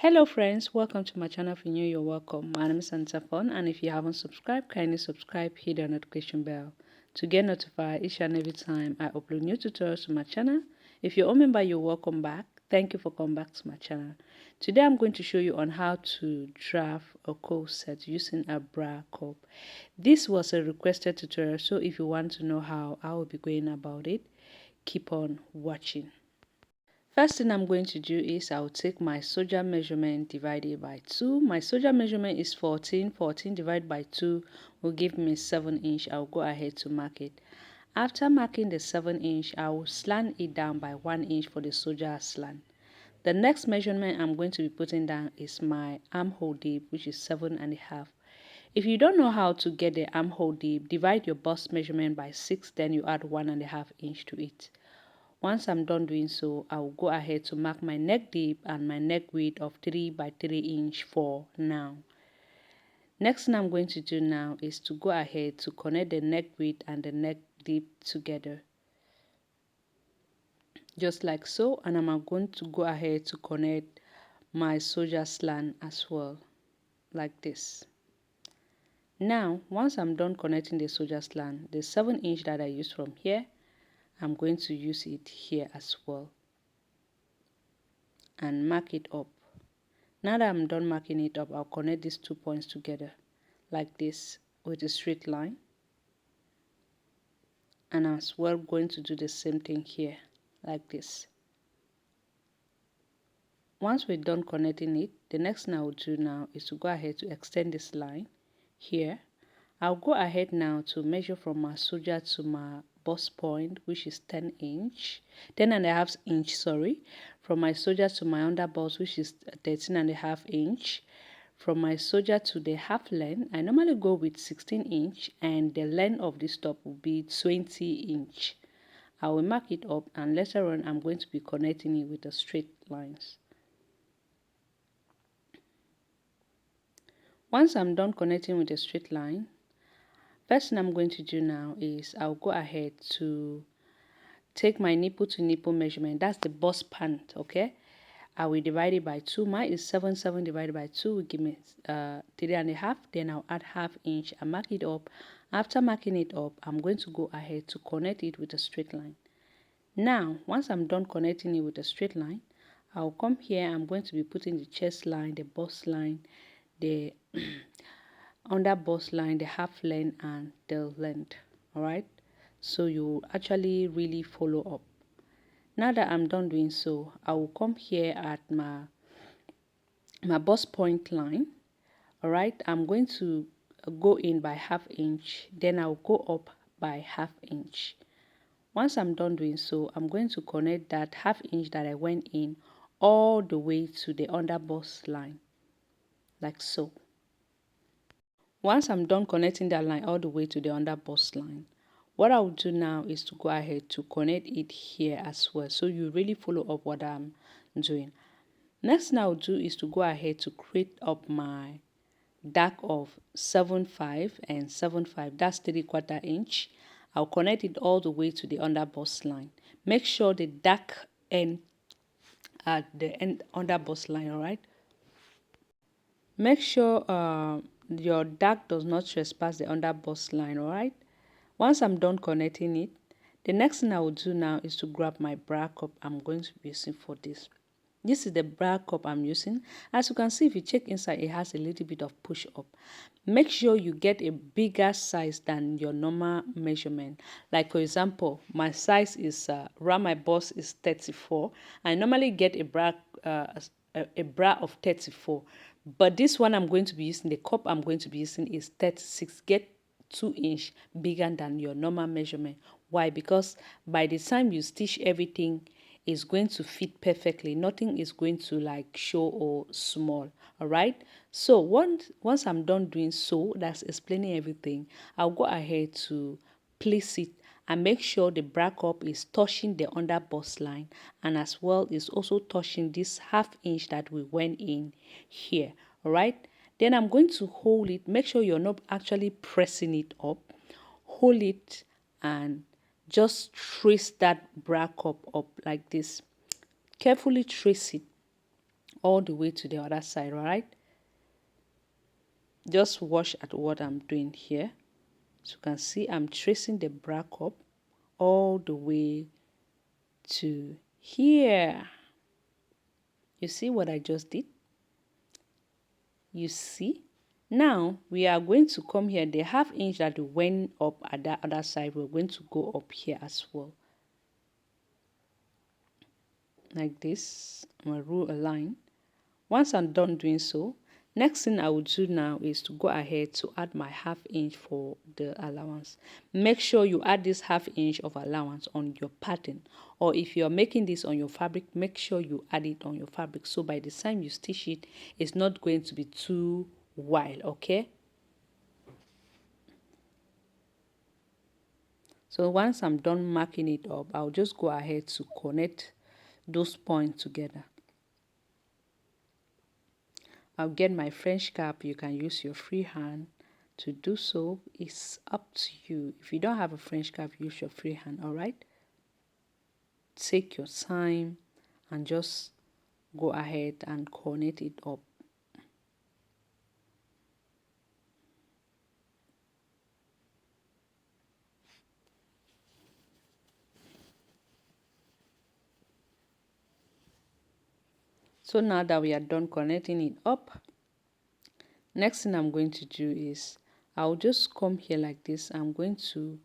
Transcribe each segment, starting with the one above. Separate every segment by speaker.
Speaker 1: Hello friends, welcome to my channel. If you're new, you're welcome. My name is Antafon, and if you haven't subscribed, kindly subscribe, hit the notification bell to get notified each and every time I upload new tutorials to my channel. If you're a member, you're welcome back. Thank you for coming back to my channel. Today I'm going to show you on how to draft a corset using a bra cup. This was a requested tutorial, so if you want to know how I will be going about it, keep on watching. First thing I'm going to do is I'll take my soldier measurement divided by 2. My soldier measurement is 14. 14 divided by 2 will give me 7 inch. I'll go ahead to mark it. After marking the 7 inch, I will slant it down by 1 inch for the soldier slant. The next measurement I'm going to be putting down is my armhole deep, which is 7.5. If you don't know how to get the armhole deep, divide your bust measurement by 6, then you add 1.5 inch to it. Once I'm done doing so, I will go ahead to mark my neck deep and my neck width of 3 by 3 inch for now. Next thing I'm going to do now is to go ahead to connect the neck width and the neck deep together. Just like so, and I'm going to go ahead to connect my soldier slant as well, like this. Now, once I'm done connecting the soldier slant, the 7 inch that I used from here, I'm going to use it here as well and mark it up. Now that I'm done marking it up, I'll connect these 2 points together like this with a straight line. And I'm as well going to do the same thing here like this. Once we're done connecting it, the next thing I will do now is to go ahead to extend this line here. I'll go ahead now to measure from my soldier to my bust point, which is 10 and a half inch, sorry. From my soldier to my under bust, which is 13.5 inch. From my soldier to the half length, I normally go with 16 inch, and the length of this top will be 20 inch. I will mark it up, and later on I'm going to be connecting it with the straight lines. Once I'm done connecting with a straight line, first thing I'm going to do now is I'll go ahead to take my nipple to nipple measurement. That's the bust pant, okay? I will divide it by 2. Mine is 7 divided by 2 will give me 3.5. Then I'll add half inch and mark it up. After marking it up, I'm going to go ahead to connect it with a straight line. Now, once I'm done connecting it with a straight line, I'll come here. I'm going to be putting the chest line, the bust line, the under bust line, the half length, and the length. Alright, so you actually really follow up. Now that I'm done doing so, I will come here at my bust point line. Alright, I'm going to go in by half inch, then I'll go up by half inch. Once I'm done doing so, I'm going to connect that half inch that I went in all the way to the under bust line, like so. Once I'm done connecting that line all the way to the under bust line, what I'll do now is to go ahead to connect it here as well, so you really follow up what I'm doing. Next thing I'll do is to go ahead to create up my dark of 7.5 and 7.5. That's 3/4 inch. I'll connect it all the way to the under bust line. Make sure the dark end at the end under bust line, alright? Make sure your dark does not trespass the under bust line, alright? Once I'm done connecting it, the next thing I will do now is to grab my bra cup I'm going to be using for this. This is the bra cup I'm using. As you can see, if you check inside, it has a little bit of push up. Make sure you get a bigger size than your normal measurement. Like for example, my size is around my bust is 34. I normally get a bra of 34, but this one I'm going to be using, the cup I'm going to be using is 36. Get 2 inch bigger than your normal measurement. Why? Because by the time you stitch everything, is going to fit perfectly. Nothing is going to like show or small. All right, so once I'm done doing so, that's explaining everything, I'll go ahead to place it and make sure the bra cup is touching the under bust line, and as well is also touching this half inch that we went in here. All right, then I'm going to hold it. Make sure you're not actually pressing it up. Hold it and just trace that bra cup up like this. Carefully trace it. all the way to the other side, all right? Just watch at what I'm doing here. So you can see I'm tracing the bra cup all the way to here. You see what I just did? You see? Now we are going to come here. The ½ inch that we went up at that other side, we're going to go up here as well. Like this. I'm going to rule a line. Once I'm done doing so, next thing I will do now is to go ahead to add my ½ inch for the allowance. Make sure you add this ½ inch of allowance on your pattern, or if you're making this on your fabric, make sure you add it on your fabric, so by the time you stitch it, it's not going to be too wild, okay? So once I'm done marking it up, I'll just go ahead to connect those points together. I'll get my French cap. You can use your free hand to do so. It's up to you. If you don't have a French cap, use your free hand, all right? Take your time and just go ahead and connect it up. So now that we are done connecting it up, next thing I'm going to do is I'll just come here like this. I'm going to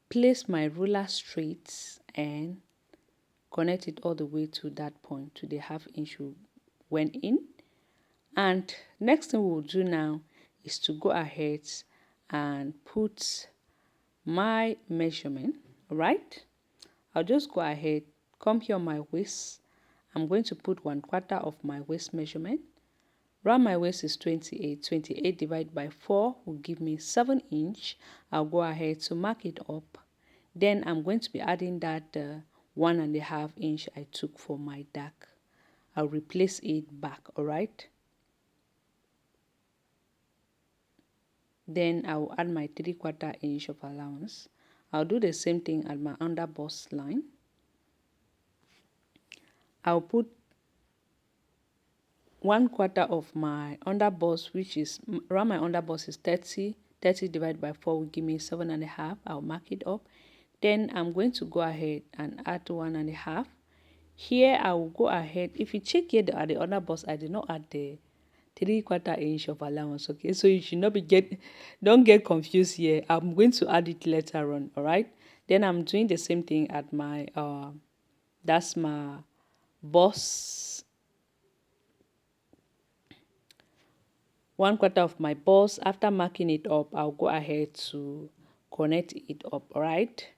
Speaker 1: place my ruler straight and connect it all the way to that point, to the ½ inch we went in. And next thing we'll do now is to go ahead and put my measurement, right? I'll just go ahead, come here on my waist. I'm going to put 1/4 of my waist measurement. Round my waist is 28. 28 divided by 4 will give me 7 inch. I'll go ahead to mark it up. Then I'm going to be adding that 1½ inch I took for my dark. I'll replace it back, all right? Then I'll add my 3/4 inch of allowance. I'll do the same thing at my under bust line. I'll put 1/4 of my under bust, which is around my under bust is 30. 30 divided by 4 will give me 7½. I'll mark it up. Then I'm going to go ahead and add 1½. Here I will go ahead. If you check here at the under bust, I did not add the 3/4 inch of allowance, okay? So you should not don't get confused here. I'm going to add it later on, all right? Then I'm doing the same thing at my that's my bust, 1/4 of my bust. After marking it up, I'll go ahead to connect it up, all right?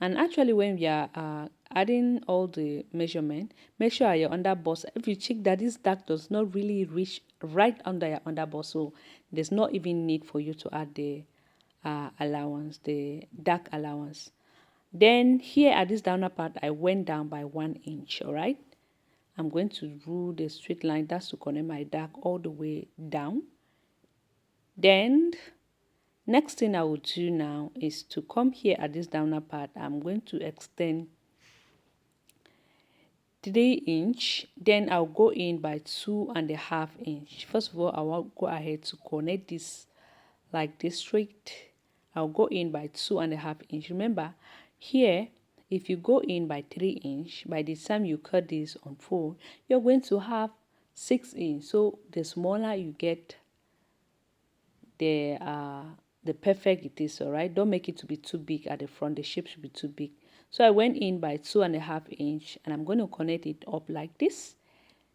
Speaker 1: And actually, when we are adding all the measurement, make sure your under bust, if you check that this dark does not really reach right under your under bust, so there's not even need for you to add the allowance, the dark allowance. Then here at this downer part, I went down by 1 inch, all right? I'm going to rule the straight line, that's to connect my dark all the way down. Then next thing I will do now is to come here at this downer part. I'm going to extend 3 inch. Then I'll go in by 2½ inch. First of all, I will go ahead to connect this like this straight. I'll go in by 2½ inch. Remember, here, if you go in by 3 inch, by the time you cut this on fold, you're going to have 6 inch. So the smaller you get, the perfect it is, all right? Don't make it to be too big at the front. The shape should be too big. So I went in by 2½ inch, and I'm going to connect it up like this.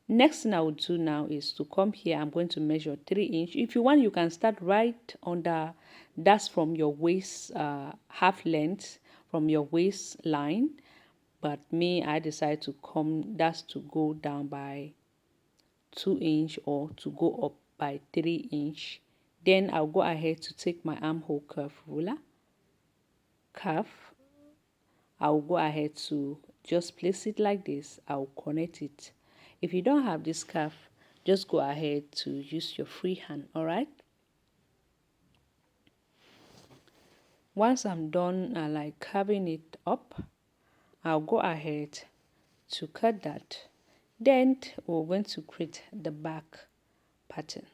Speaker 1: Next thing I will do now is to come here. I'm going to measure 3 inch. If you want, you can start right under, that's from your waist, half length from your waistline. But me, I decided to come, that's to go down by 2 inch or to go up by 3 inch. Then I'll go ahead to take my armhole curve ruler, curve. I'll go ahead to just place it like this. I'll connect it. If you don't have this curve, just go ahead to use your free hand, all right? Once I'm done like curving it up, I'll go ahead to cut that. Then we're going to create the back pattern.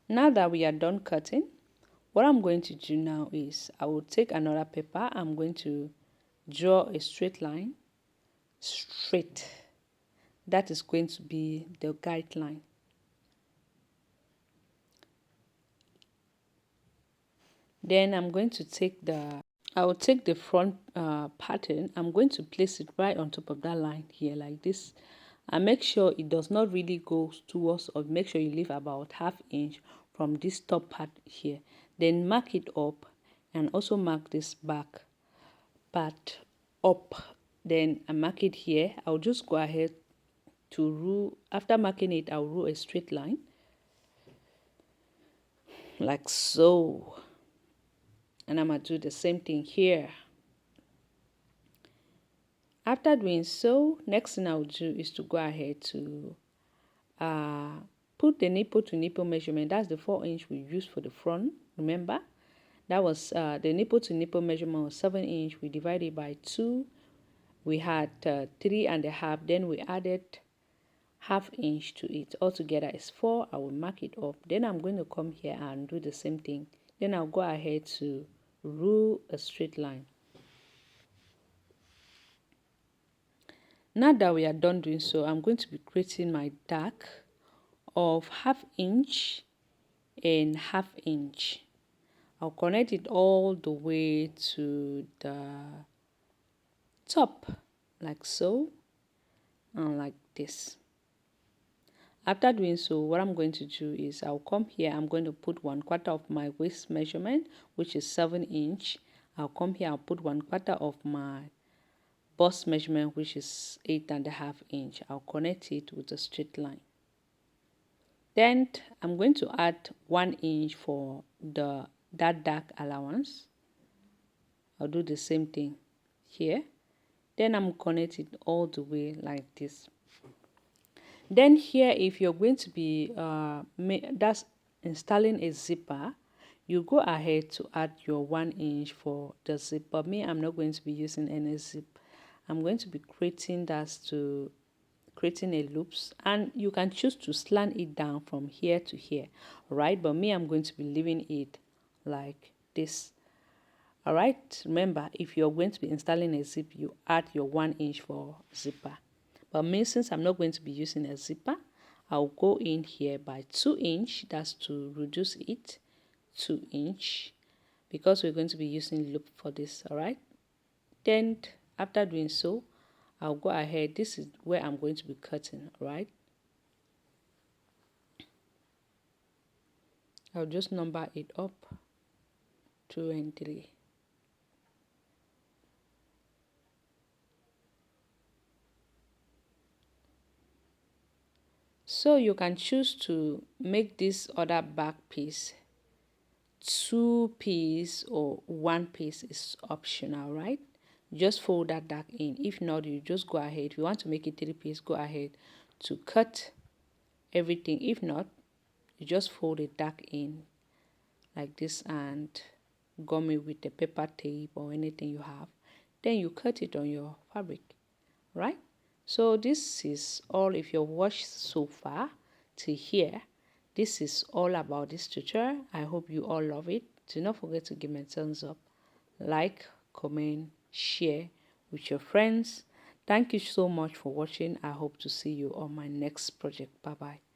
Speaker 1: Now that we are done cutting, what I'm going to do now is I will take another paper. I'm going to draw a straight line, straight. That is going to be the guideline. Then I'm going to I will take the front pattern. I'm going to place it right on top of that line here like this. And make sure it does not really go towards, or make sure you leave about ½ inch from this top part here. Then mark it up and also mark this back part up. Then I mark it here. I'll just go ahead to rule. After marking it, I'll rule a straight line like so. And I'm going to do the same thing here. After doing so, next thing I'll do is to go ahead to put the nipple to nipple measurement. That's the 4 inch we used for the front. Remember, that was the nipple to nipple measurement was 7 inch. We divided by 2. We had 3.5. Then we added ½ inch to it. Altogether is 4. I will mark it up. Then I'm going to come here and do the same thing. Then I'll go ahead to rule a straight line. Now that we are done doing so, I'm going to be creating my dark of ½ inch and ½ inch. I'll connect it all the way to the top like so and like this. After doing so, what I'm going to do is I'll come here. I'm going to put 1/4 of my waist measurement, which is 7 inch. I'll come here. I'll put 1/4 of my bust measurement, which is 8.5 inch. I'll connect it with a straight line. Then I'm going to add 1 inch for that dark allowance. I'll do the same thing here. Then I'm connecting all the way like this. Then here, if you're going to be that's installing a zipper, you go ahead to add your 1 inch for the zip. But me, I'm not going to be using any zip. I'm going to be creating a loops, and you can choose to slant it down from here to here, right? But me, I'm going to be leaving it like this. All right, remember, if you're going to be installing a zip, you add your 1 inch for zipper. But me, since I'm not going to be using a zipper, I'll go in here by 2 inch. That's to reduce it, 2 inch, because we're going to be using loop for this. All right, then after doing so, I'll go ahead. This is where I'm going to be cutting. All right, I'll just number it up, 2 and 3. So you can choose to make this other back piece 2 piece or 1 piece is optional, right? Just fold that dark in. If not, you just go ahead. If you want to make it 3 piece, go ahead to cut everything. If not, you just fold it dark in like this and gum it with the paper tape or anything you have. Then you cut it on your fabric, right? So this is all. If you've watched so far to here, this is all about this tutorial. I hope you all love it. Do not forget to give me a thumbs up, like, comment, share with your friends. Thank you so much for watching. I hope to see you on my next project. Bye bye.